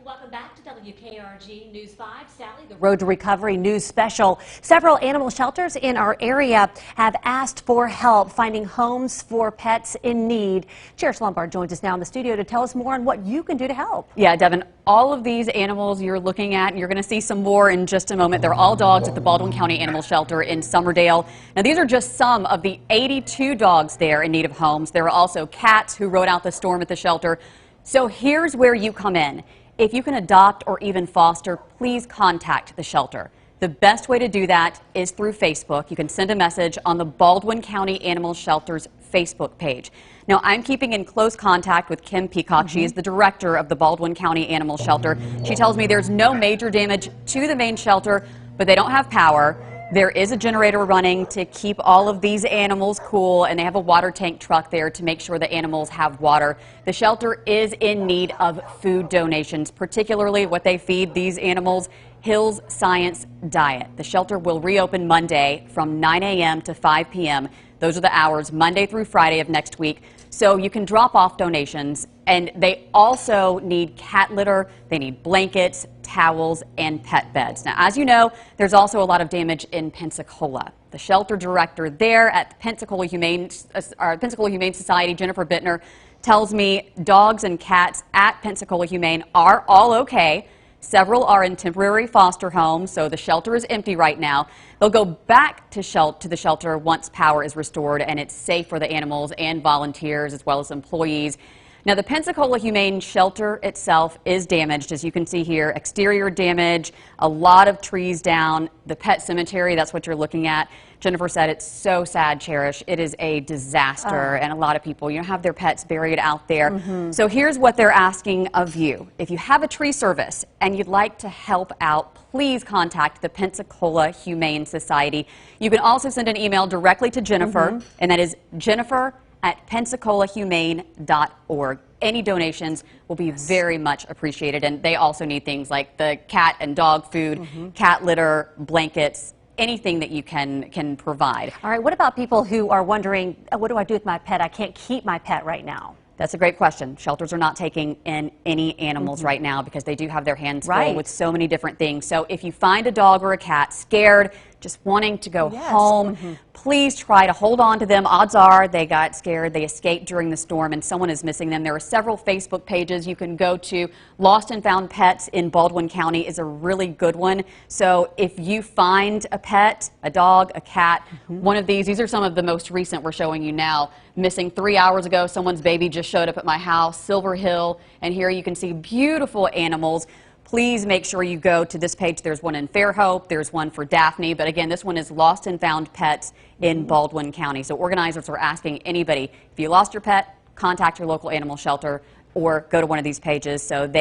Welcome back to WKRG News 5. Sally, the Road to Recovery News Special. Several animal shelters in our area have asked for help finding homes for pets in need. Sheriff Lombard joins us now in the studio to tell us more on what you can do to help. Yeah, Devin, all of these animals you're looking at, and you're going to see some more in just a moment. They're all dogs at the Baldwin County Animal Shelter in Summerdale. Now, these are just some of the 82 dogs there in need of homes. There are also cats who rode out the storm at the shelter. So here's where you come in. If you can adopt or even foster, please contact the shelter. The best way to do that is through Facebook. You can send a message on the Baldwin County Animal Shelter's Facebook page. Now, I'm keeping in close contact with Kim Peacock. She is the director of the Baldwin County Animal Shelter. She tells me there's no major damage to the main shelter, but they don't have power. There is a generator running to keep all of these animals cool, and they have a water tank truck there to make sure the animals have water. The shelter is in need of food donations, particularly what they feed these animals, Hills Science Diet. The shelter will reopen Monday from 9 a.m. to 5 p.m. Those are the hours, Monday through Friday of next week. So you can drop off donations, and they also need cat litter, they need blankets, towels, and pet beds. Now, as you know, there's also a lot of damage in Pensacola. The shelter director there at the Pensacola Humane Society, Jennifer Bittner, tells me dogs and cats at Pensacola Humane are all okay. Several are in temporary foster homes, so the shelter is empty right now. They'll go back to the shelter once power is restored and it's safe for the animals and volunteers as well as employees. Now, the Pensacola Humane Shelter itself is damaged, as you can see here. Exterior damage, a lot of trees down. The pet cemetery, that's what you're looking at. Jennifer said it's so sad, Cherish. It is a disaster, and a lot of people, have their pets buried out there. So here's what they're asking of you. If you have a tree service and you'd like to help out, please contact the Pensacola Humane Society. You can also send an email directly to Jennifer, and that is jennifer@pensacolahumane.org. Any donations will be very much appreciated, and they also need things like the cat and dog food, cat litter, blankets, anything that you can provide. All right, what about people who are wondering, what do I do with my pet? I can't keep my pet right now. That's a great question. Shelters are not taking in any animals right now because they do have their hands full with so many different things. So if you find a dog or a cat scared, just wanting to go home, please try to hold on to them. Odds are they got scared, they escaped during the storm, and someone is missing them. There are several Facebook pages you can go to. Lost and Found Pets in Baldwin County is a really good one. So if you find a pet, a dog, a cat, one of these are some of the most recent we're showing you now. Missing 3 hours ago, someone's baby just showed up at my house, Silver Hill, and here you can see beautiful animals. Please make sure you go to this page. There's one in Fairhope, there's one for Daphne, but again, this one is Lost and Found Pets in Baldwin County. So organizers are asking anybody, if you lost your pet, contact your local animal shelter or go to one of these pages so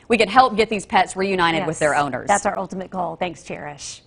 we can help get these pets reunited with their owners. That's our ultimate goal. Thanks, Cherish.